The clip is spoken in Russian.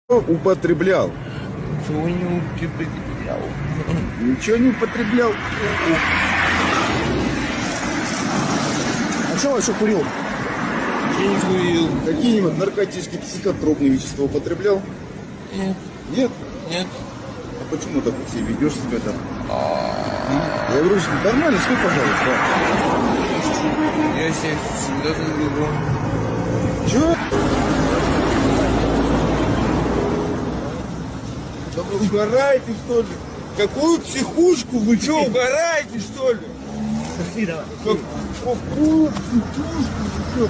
Употреблял. Чего не употреблял? Ничего не употреблял. А что вообще курил? Я не курил. Какие-нибудь наркотические, психотропные вещества употреблял? Нет, Нет? нет. А почему так все ведешь себя так? Я говорю, что нормально, стой, пожалуйста. Я себя всегда так люблю. Чё? Да вы угораете, что ли? Какую психушку? Вы что, угораете, что ли? Пошли давай. Какую психушку? Вы что?